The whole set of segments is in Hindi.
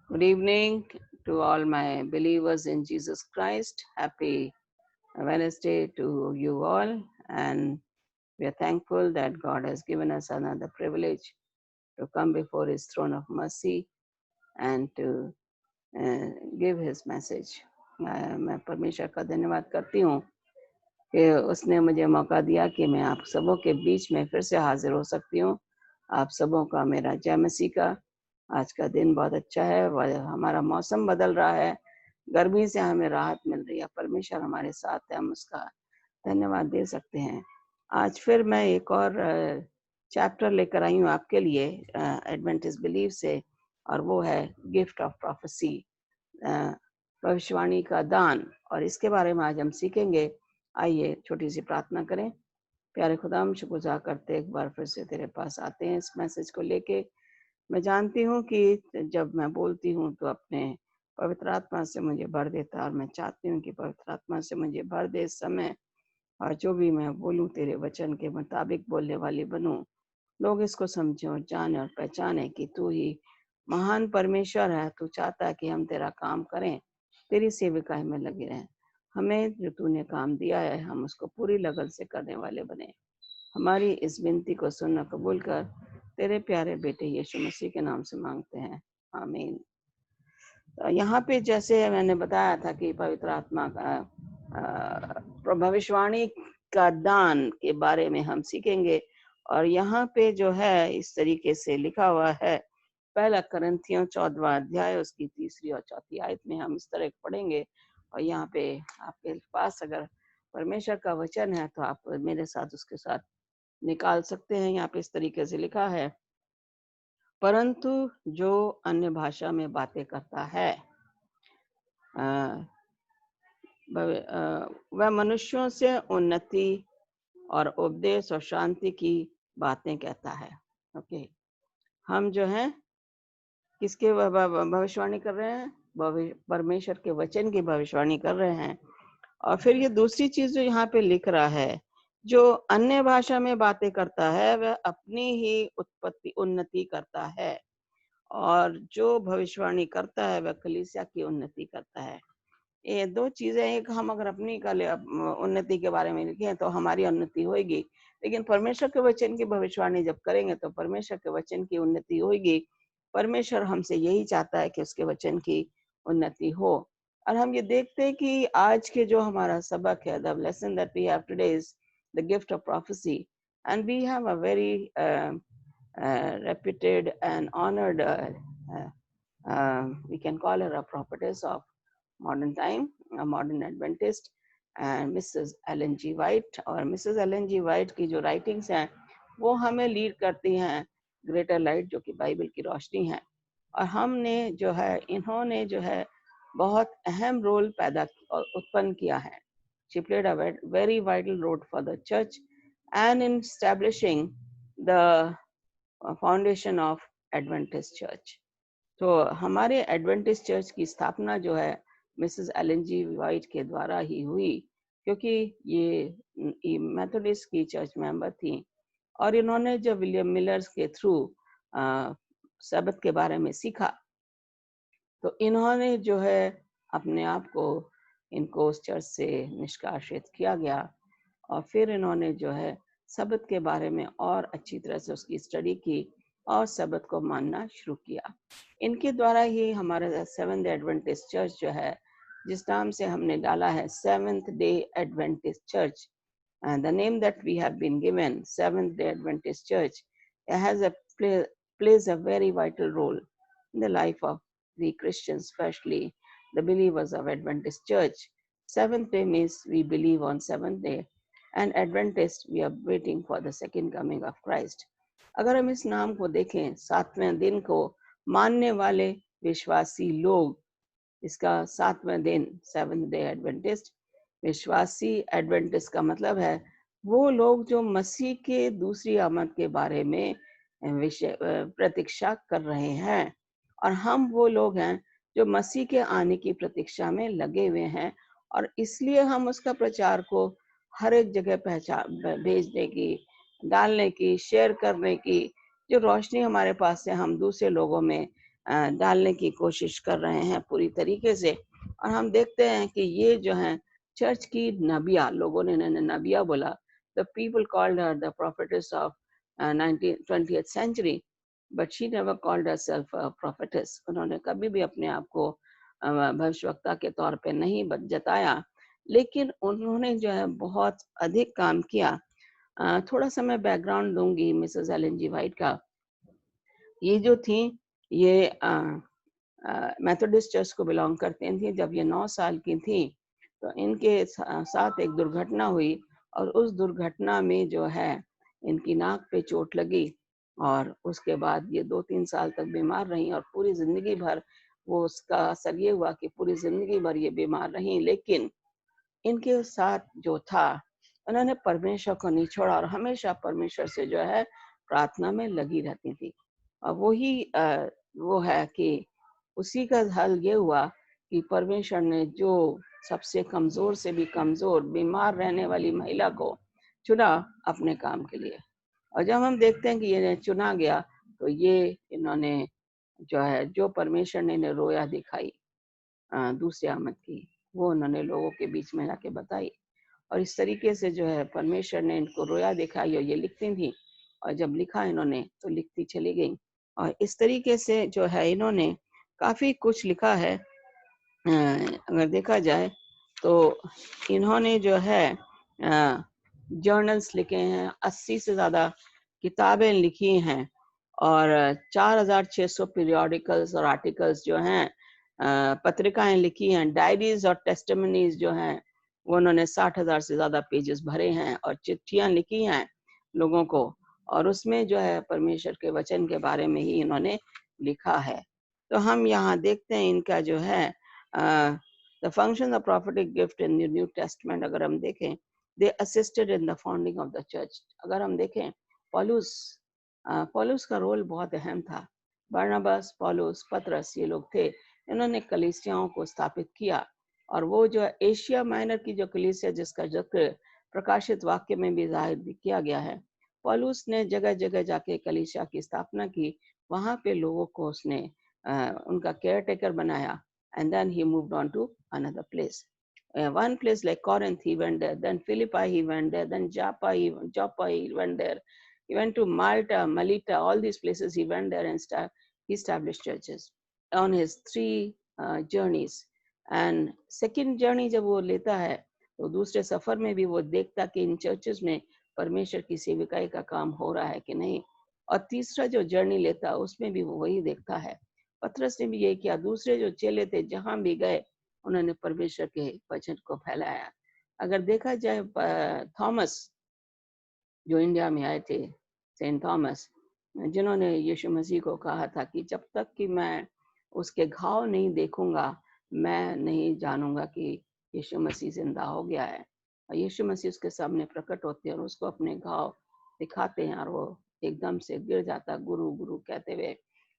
Good evening to all my believers in Jesus Christ. Happy Wednesday to you all. And we are thankful that God has given us another privilege to come before His throne of mercy and to give His message. मैं परमेश्वर का धन्यवाद करती हूँ कि उसने मुझे मौका दिया कि मैं आप सबों के बीच में फिर से हाजिर हो सकती हूँ। आप सबों का मेरा जय मसीह का। आज का दिन बहुत अच्छा है, हमारा मौसम बदल रहा है, गर्मी से हमें राहत मिल रही है। परमेश्वर हमारे साथ है, हम उसका धन्यवाद दे सकते हैं। आज फिर मैं एक और चैप्टर लेकर आई हूँ आपके लिए एडवेंटिस्ट बिलीव से, और वो है गिफ्ट ऑफ प्रोफेसी, भविष्यवाणी का दान। और इसके बारे में आज हम सीखेंगे। आइए छोटी सी प्रार्थना करें। प्यारे खुदा, हम शुक्रगुजार करते एक बार फिर से तेरे पास आते हैं इस मैसेज को लेके। मैं जानती हूँ कि जब मैं बोलती हूँ तो अपने पवित्र आत्मा से मुझे भर देता, और मैं चाहती हूँ कि पवित्र आत्मा से मुझे भर दे इस समय, और जो भी मैं बोलूँ तेरे वचन के मुताबिक बोलने वाली बनूं। लोग इसको समझें और जाने और पहचाने कि तू ही महान परमेश्वर है। तू चाहता है कि हम तेरा काम करें, तेरी सेविकाई में लगे रहें। हमें जो तूने काम दिया है हम उसको पूरी लगन से करने वाले बने। हमारी इस विनती को सुनना कबूल कर, तेरे प्यारे बेटे यीशु मसीह के नाम से मांगते हैं, आमीन। यहाँ पे जैसे मैंने बताया था कि पवित्र आत्मा का भविष्यवाणी का दान के बारे में हम सीखेंगे। और यहाँ पे जो है इस तरीके से लिखा हुआ है, पहला करंथियों 14वां अध्याय उसकी 3री और 4थी आयत में हम इस तरह पढ़ेंगे। और यहाँ पे आपके पास अगर परमेश्वर का वचन है तो आप मेरे साथ उसके साथ निकाल सकते हैं। यहाँ पे इस तरीके से लिखा है, परंतु जो अन्य भाषा में बातें करता है वह मनुष्यों से उन्नति और उपदेश और शांति की बातें कहता है। ओके, हम जो है किसके भविष्यवाणी कर रहे हैं? परमेश्वर के वचन की भविष्यवाणी कर रहे हैं। और फिर ये दूसरी चीज जो यहाँ पे लिख रहा है, जो अन्य भाषा में बातें करता है वह अपनी ही उत्पत्ति उन्नति करता है, और जो भविष्यवाणी करता है वह कलीसिया की उन्नति करता है। ये दो चीजें, एक हम अगर अपनी उन्नति के बारे में लिखें तो हमारी उन्नति होगी, लेकिन परमेश्वर के वचन की भविष्यवाणी जब करेंगे तो परमेश्वर के वचन की उन्नति होगी। परमेश्वर हमसे यही चाहता है कि उसके वचन की उन्नति हो। और हम ये देखते हैं कि आज के जो हमारा सबक है, the lesson that we have today is the gift of prophecy, and we have a very reputed and honored, we can call her a prophetess of modern time, a modern Adventist, and Mrs. Ellen G. White। और Mrs. Ellen G. White की जो राइटिंग्स हैं वो हमें लीड करती हैं ग्रेटर लाइट, जो कि बाइबल की रोशनी है। और हमने जो है, इन्होंने जो है बहुत अहम रोल पैदा और उत्पन्न किया है। She played a very vital role for the church and in establishing the foundation of Adventist church. तो हमारे एडवेंटिस्ट चर्च की स्थापना जो है मिसेस एलन जी वाइट के द्वारा ही हुई, क्योंकि ये मेथोडिस्ट की चर्च मेंबर थी। और इन्होंने जब विलियम मिलर्स के थ्रू सबत के बारे में सीखा तो इन्होंने जो है अपने आप को, इनको उस चर्च से निष्कासित किया गया। और फिर इन्होंने जो है सबत के बारे में और अच्छी तरह से उसकी स्टडी की और सबत को मानना शुरू किया। इनके द्वारा ही हमारा सेवेंथ डे एडवेंटिस्ट चर्च जो है, जिस नाम से हमने डाला है seventh day Adventist church, and the name that we have been given, Seventh Day Adventist Church, has plays a very vital role in the life of we Christians, especially the believers of Adventist Church. Seventh day means we believe on seventh day, and Adventist we are waiting for the second coming of Christ. अगर हम इस नाम को देखें, सातवें दिन को मानने वाले विश्वासी लोग, इसका सातवें दिन सेवेंथ डे एडवेंटिस्ट। विश्वासी एडवेंटिस्ट का मतलब है वो लोग जो मसीह के दूसरी आमद के बारे में प्रतीक्षा कर रहे हैं। और हम वो लोग हैं जो मसीह के आने की प्रतीक्षा में लगे हुए हैं, और इसलिए हम उसका प्रचार को हर एक जगह भेजने की, डालने की, शेयर करने की जो रोशनी हमारे पास है, हम दूसरे लोगों में डालने की कोशिश कर रहे हैं पूरी तरीके से। और हम देखते हैं कि ये जो है चर्च की नबिया, लोगों ने इन्हें नबिया बोला। The people called her the prophetess of 20th century, but she never called herself a prophetess. उन्होंने कभी भी अपने आप को भविष्यवक्ता के तौर पे नहीं जताया, लेकिन उन्होंने जो है बहुत अधिक काम किया। थोड़ा सा मैं बैकग्राउंड दूंगी मिसेस एलन जी वाइट का। ये जो थी, ये मेथोडिस्ट चर्च को बिलोंग करती थी। जब ये 9 साल की थी तो इनके साथ एक दुर्घटना हुई, और उस दुर्घटना में जो है इनकी नाक पे चोट लगी, और उसके बाद ये 2-3 साल तक बीमार रही, और पूरी जिंदगी भर वो उसका असर ये हुआ कि पूरी जिंदगी भर ये बीमार रही। लेकिन इनके साथ जो था, उन्होंने परमेश्वर को नहीं छोड़ा और हमेशा परमेश्वर से जो है प्रार्थना में लगी रहती थी। और वो है कि उसी का हल ये हुआ कि परमेश्वर ने जो सबसे कमजोर से भी कमजोर बीमार रहने वाली महिला को चुना अपने काम के लिए। और जब हम देखते हैं कि ये चुना गया, तो ये इन्होंने जो है, जो परमेश्वर ने इन्हें रोया दिखाई दूसरी आमद की, वो उन्होंने लोगों के बीच में जाके बताई। और इस तरीके से जो है परमेश्वर ने इनको रोया दिखाई, और ये लिखती थी, और जब लिखा इन्होंने तो लिखती चली गई। और इस तरीके से जो है इन्होंने काफी कुछ लिखा है। अगर देखा जाए तो इन्होंने जो है जर्नल्स लिखे हैं, 80 से ज्यादा किताबें लिखी हैं, और 4600 पीरियोडिकल्स और आर्टिकल्स जो हैं, पत्रिकाएं लिखी हैं, डायरीज और टेस्टिमनीज जो हैं वो उन्होंने 60,000 से ज्यादा पेजेस भरे हैं, और चिट्ठियां लिखी हैं लोगों को, और उसमें जो है परमेश्वर के वचन के बारे में ही इन्होंने लिखा है। तो हम यहाँ देखते हैं इनका जो है the function of prophetic gift in the New Testament. अगर हम देखें, they assisted in the founding of the church. अगर हम देखें, पौलुस पौलुस का रोल बहुत अहम था। बरनबास, पौलुस, पतरस, ये लोग थे, इन्होंने कलीसियाओं को स्थापित किया। और वो जो एशिया माइनर की जो कलीसिया जिसका जिक्र प्रकाशित वाक्य में भी जाहिर किया गया है, पौलुस ने जगह जगह जाके कलीसिया की स्थापना की। वहां पे लोगों को उसने उनका केयर टेकर बनाया, and then he moved on to another place. One place like Corinth, he went there. Then Philippi, he went there. Then Joppa, he went there. He went to Malta, Melita, all these places he went there, and he established churches on his 3 journeys. And second journey जब वो लेता है, तो दूसरे सफर में भी वो देखता कि इन चर्चेस में परमेश्वर की सेविकाई का काम हो रहा है कि नहीं। और तीसरा जो जर्नी लेता है उसमें भी वो वही देखता है। पतरस ने भी यही किया। दूसरे जो चेले थे जहां भी गए, उन्होंने परमेश्वर के वचन को फैलाया। अगर देखा जाए, थॉमस जो इंडिया में आए थे, सेंट थॉमस, जिन्होंने यीशु मसीह को कहा था कि जब तक कि मैं उसके घाव नहीं देखूंगा, मैं नहीं जानूंगा कि यीशु मसीह जिंदा हो गया है। और यीशु मसीह उसके सामने प्रकट होते हैं और उसको अपने घाव दिखाते हैं, और वो एकदम से गिर जाता, गुरु गुरु कहते हुए।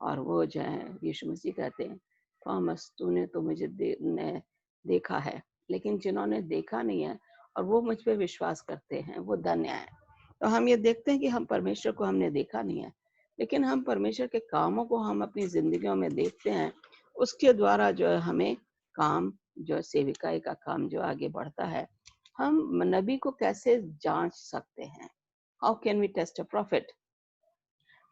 और वो जो है यीशु मसीह कहते हैं, थॉमस, तूने तो मुझे देखा है, लेकिन जिन्होंने देखा नहीं है और वो मुझ पे विश्वास करते हैं, वो धन्य है। तो हम ये देखते हैं कि हम परमेश्वर को हमने देखा नहीं है, लेकिन हम परमेश्वर के कामों को हम अपनी जिंदगियों में देखते हैं। उसके द्वारा जो है हमें काम, जो सेविकाई का काम जो आगे बढ़ता है। हम नबी को कैसे जांच सकते हैं? How can we test a prophet?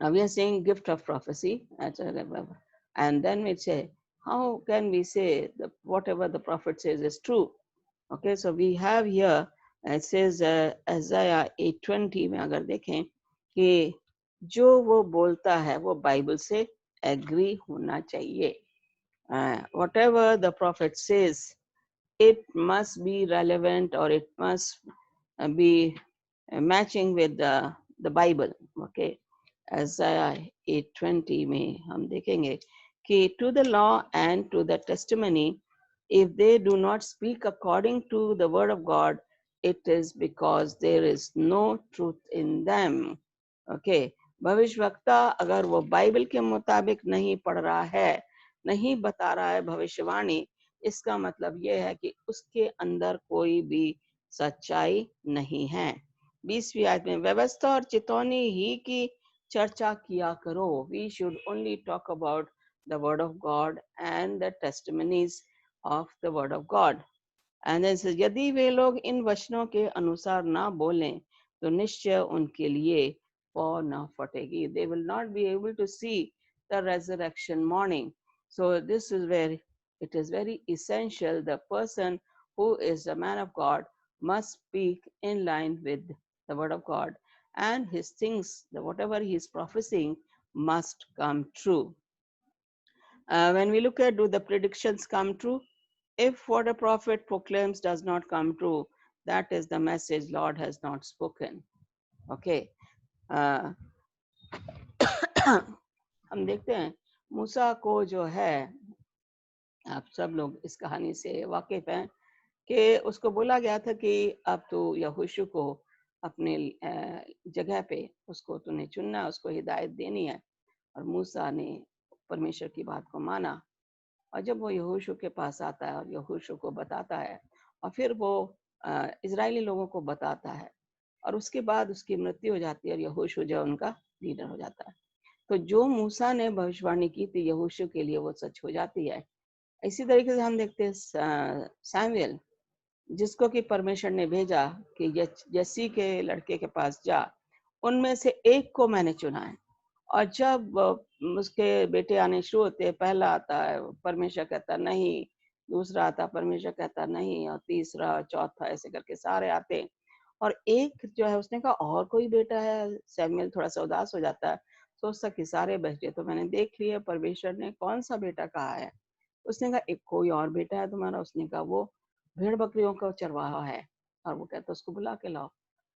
Now we are saying gift of prophecy, and then we say, how can we say that whatever the prophet says is true? Okay, so we have here, it says Isaiah 8:20 में अगर देखें कि जो वो बोलता है वो बाइबल से एग्री होना चाहिए. Whatever the prophet says, it must be relevant, or it must be matching with the Bible. Okay, Isaiah 8:20 में हम देखेंगे कि to the law and to the testimony, if they do not speak according to the word of God, it is because there is no truth in them. Okay, भविष्यवक्ता अगर वो बाइबल के मुताबिक नहीं पढ़ रहा है, नहीं बता रहा है भविष्यवाणी, इसका मतलब ये है कि उसके अंदर कोई भी सच्चाई नहीं है. 20वीं आयत में, व्यवस्था और चितौनी ही की चर्चा किया करो. We should only talk about the word of God and the testimonies of the word of God. And then says, यदि वे लोग इन वचनों के अनुसार ना बोलें तो निश्चय उनके लिए पौ न फटेगी. They will not be able to see the resurrection morning. So this is where it is very essential. The person who is a man of God must speak in line with the word of God, and his things, whatever he is prophesying, must come true. When we look at, do the predictions come true? If what a prophet proclaims does not come true, that is the message Lord has not spoken. Okay. हम देखते हैं मूसा को जो है, आप सब लोग इस कहानी से वाकिफ हैं कि उसको बोला गया था कि अब तो यहोशू को अपने जगह पे उसको तूने चुनना, उसको हिदायत देनी है. और मूसा ने परमेश्वर की बात को माना, और जब वो यहोशू के पास आता है और यहोशू को बताता है और फिर वो इजरायली लोगों को बताता है, और उसके बाद उसकी मृत्यु हो जाती है और यहोशू जो उनका लीडर हो जाता है. तो जो मूसा ने भविष्यवाणी की थी यहोशू के लिए वो सच हो जाती है. इसी तरीके से हम देखते हैं सैमुएल, जिसको कि परमेश्वर ने भेजा कि यसी के लड़के के पास जा, उनमें से एक को मैंने चुना है. और जब उसके बेटे आने शुरू होते हैं, पहला आता है परमेश्वर कहता नहीं, दूसरा आता परमेश्वर कहता नहीं, और तीसरा चौथा ऐसे करके सारे आते हैं. और एक जो है उसने कहा और कोई बेटा है. सैमुएल थोड़ा सा उदास हो जाता है, सोचता कि सारे बेटे तो मैंने देख लिए, परमेश्वर ने कौन सा बेटा कहा है. उसने कहा एक कोई और बेटा है तुम्हारा. उसने कहा वो भेड़ बकरियों का चरवाहा है. और वो कहता उसको बुला के लाओ.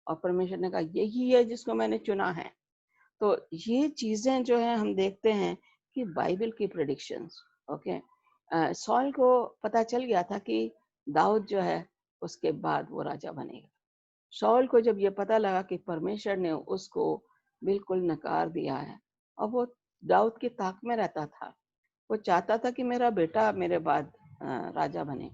और परमेश्वर ने कहा यही है जिसको मैंने चुना है. तो ये चीजें जो है हम देखते हैं कि बाइबल की प्रेडिक्शंस. ओके. सॉल को पता चल गया था कि दाऊद जो है उसके बाद वो राजा बनेगा. शाऊल को जब ये पता लगा कि परमेश्वर ने उसको बिल्कुल नकार दिया है, और वो दाऊद की ताक में रहता था, वो चाहता था कि मेरा बेटा मेरे बाद राजा बने,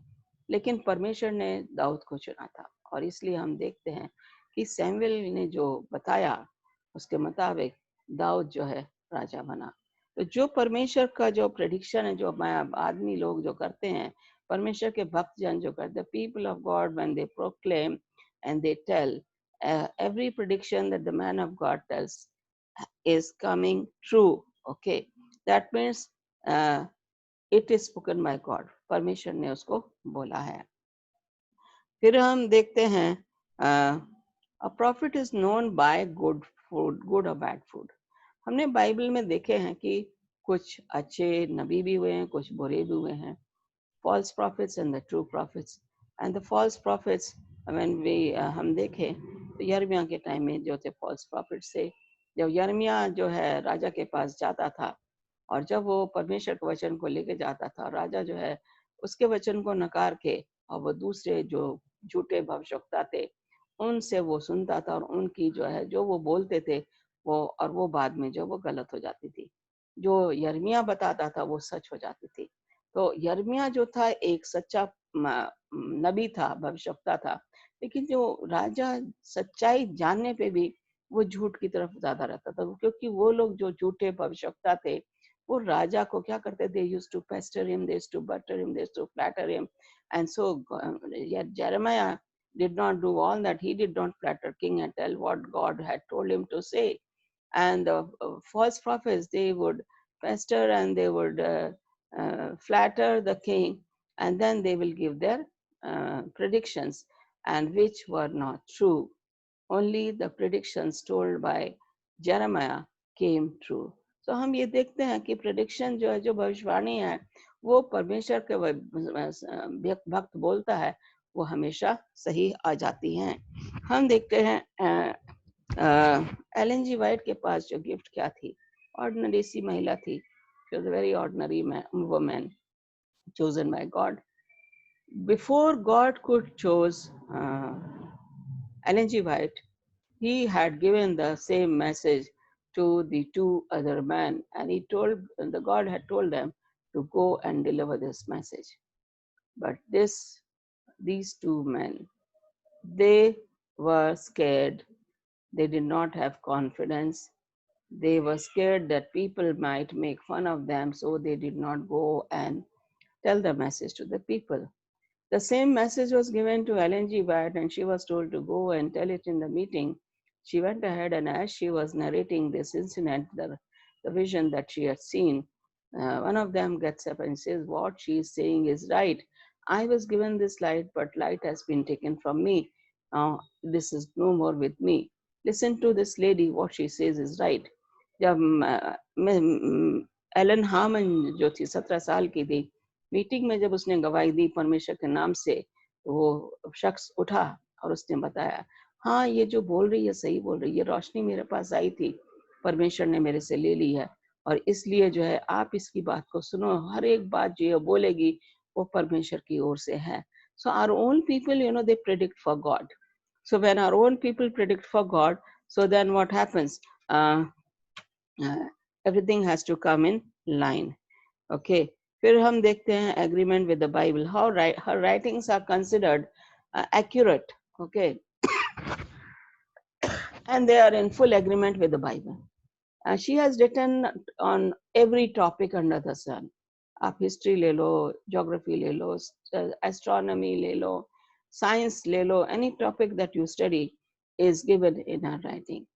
लेकिन परमेश्वर ने दाऊद को चुना था. और इसलिए हम देखते हैं कि सैमुएल ने जो बताया उसके मुताबिक दाऊद जो है राजा बना. तो जो परमेश्वर का जो प्रेडिक्शन है, जो आदमी लोग जो करते हैं, परमेश्वर के भक्त जन जो करते, people of God when they proclaim and they tell, every prediction that the man of God tells is coming true. Okay, that means it is spoken by God. परमेश्वर ने उसको बोला है. फिर हम देखते हैं a prophet is known by good food, good or bad food. हमने बाइबल में देखे हैं कि कुछ अच्छे नबी भी हुए हैं, कुछ बुरे भी हुए हैं. false prophets and the true prophets. And the false prophets, when we हम देखें तो यर्मिया के टाइम में जो थे false prophets थे. जब यर्मिया जो है राजा के पास जाता था, और जब वो परमेश्वर के वचन को लेके जाता था, राजा जो है उसके वचन को नकार के और वो दूसरे जो झूठे भविष्यवक्ता थे उनसे वो सुनता था, और उनकी जो है जो वो बोलते थे वो, और वो बाद में जो वो गलत हो जाती थी. जो यर्मिया बताता था वो सच हो जाती थी. तो यर्मिया जो था एक सच्चा नबी था, भविष्यवक्ता था, लेकिन जो राजा सच्चाई जानने पे भी वो झूठ की तरफ ज्यादा रहता था, क्योंकि वो लोग जो झूठे भविष्यवक्ता थे वो राजा को क्या करते थे, used to pester him, they used to butter him, they used to flatter him. And so Jeremiah did not do all that. He did not flatter king and tell what God had told him to say. And the false prophets, they would pester and they would flatter the king, and then they will give their predictions, and which were not true. Only the predictions told by Jeremiah came true. So हम ये देखते हैं कि प्रेडिक्शन जो है, जो भविष्यवाणी है, वो परमेश्वर के भक्त बोलता है, वो हमेशा सही आ जाती हैं. हम देखते हैं एलन जी वाइट के पास जो गिफ्ट क्या थी, ऑर्डिनरी सी महिला थी. She was a very ordinary woman chosen by God. Before God could choose Ellen G. White, he had given the same message to the two other men, and the God had told them to go and deliver this message. But these two men, they were scared. They did not have confidence. They were scared that people might make fun of them, so they did not go and tell the message to the people. The same message was given to Ellen G. White, and she was told to go and tell it in the meeting. She went ahead, and as she was narrating this incident, the vision that she had seen, one of them gets up and says, "What she is saying is right. I was given this light, but light has been taken from me. Now this is no more with me. Listen to this lady, what she says is right." जब एलन हार्मन जो थी 17 साल की थी, मीटिंग में जब उसने गवाही दी परमेश्वर के नाम से, तो वो शख्स उठा और उसने बताया, हाँ ये जो बोल रही है सही बोल रही है, रोशनी मेरे पास आई थी, परमेश्वर ने मेरे से ले ली है, और इसलिए जो है आप इसकी बात को सुनो, हर एक बात जो ये बोलेगी वो परमेश्वर की ओर से है. So our own people, they predict for God. So when our own people predict for God, so then what happens? Everything has to come in line. Okay. फिर हम देखते हैं agreement with the Bible. How her writings are considered accurate. Okay. And they are in full agreement with the Bible. She has written on every topic under the sun. आप history ले लो, geography ले लो, astronomy ले लो, science ले लो, any topic that you study is given in her writing.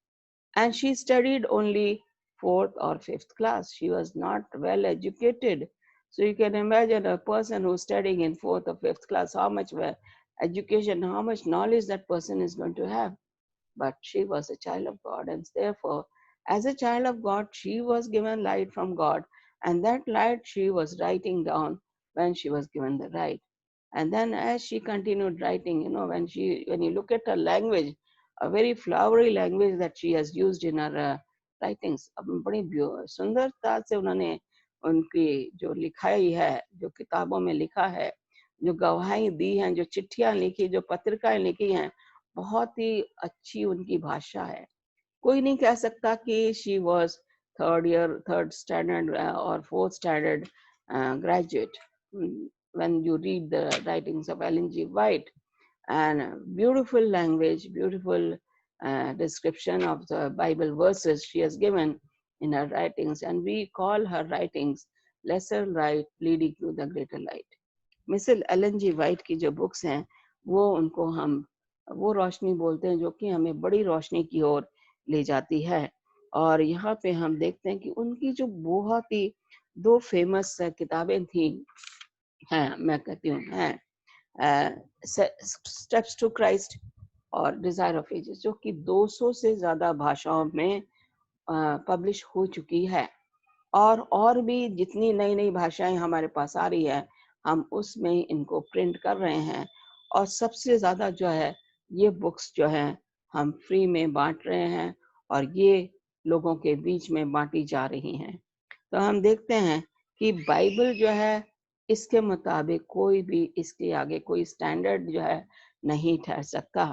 And she studied only 4th or 5th class. She was not well educated. So you can imagine a person who's studying in 4th or 5th class, how much education, how much knowledge that person is going to have. But she was a child of God, and therefore, as a child of God, she was given light from God, and that light she was writing down when she was given the right. And then as she continued writing, when you look at her language, a very flowery language that she has used in her writings, बड़ी सुंदरता से उन्होंने उनकी जो लिखाई है, जो किताबों में लिखा है, जो गवाही दी हैं, जो चिट्ठियां लिखी, जो पत्रिकाएं लिखी हैं, बहुत ही अच्छी उनकी भाषा है. कोई नहीं कह सकता कि she was third standard or fourth standard graduate. When you read the writings of Ellen G. White, and beautiful language, beautiful description of the Bible verses she has given in her writings, and we call her writings lesser light leading to the greater light. Mrs Ellen G White की जो बुक्स हैं, वो उनको हम वो रोशनी बोलते हैं जो कि हमें बड़ी रोशनी की ओर ले जाती है. और यहाँ पे हम देखते हैं कि उनकी जो बहुत ही 2 फेमस किताबें थी, हैं, मैं कहती हूँ हैं, स्टेप्स टू क्राइस्ट और डिजायर ऑफ एजेस, जो कि 200 से ज्यादा भाषाओं में पब्लिश हो चुकी है. और भी जितनी नई नई भाषाएं हमारे पास आ रही है, हम उसमें इनको प्रिंट कर रहे हैं. और सबसे ज्यादा जो है, ये बुक्स जो है हम फ्री में बांट रहे हैं, और ये लोगों के बीच में बांटी जा रही हैं. तो हम देखते हैं कि बाइबल जो है, इसके मुताबिक कोई भी इसके आगे कोई स्टैंडर्ड जो है नहीं ठहर सकता,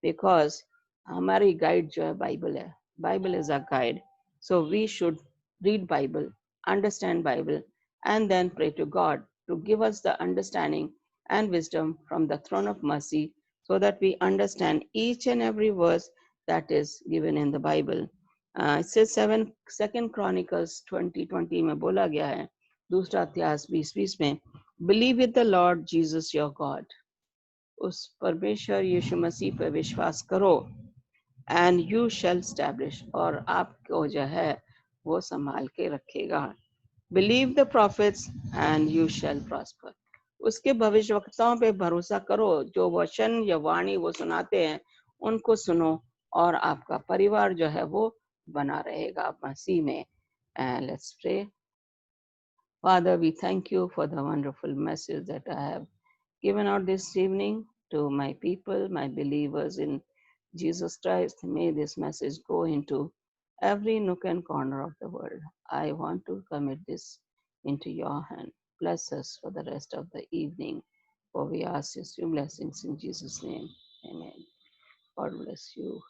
बिकॉज हमारी गाइड जो है बाइबल है. Bible is a guide. So we should read Bible, understand Bible, and then pray to God to give us the understanding and wisdom from the throne of mercy, so that we understand each and every verse that is given in the Bible. It says 2 Chronicles 20:20 में बोला गया है, दूसरा अध्याय 20:20 में, Believe with the Lord Jesus your God. उस परमेश्वर यीशु मसीह पर विश्वास करो, and you shall establish, और आपको जो है वो संभाल के रखेगा. Believe the prophets and you shall prosper. उसके भविष्यवक्ताओं पे भरोसा करो, जो वचन या वाणी वो सुनाते हैं उनको सुनो, और आपका परिवार जो है वो बना रहेगा मसीह में. And let's pray. Father, we thank you for the wonderful message that I have given out this evening to my people, my believers in Jesus Christ. May this message go into every nook and corner of the world. I want to commit this into your hand. Bless us for the rest of the evening, for we ask these few blessings in Jesus' name. Amen. God bless you.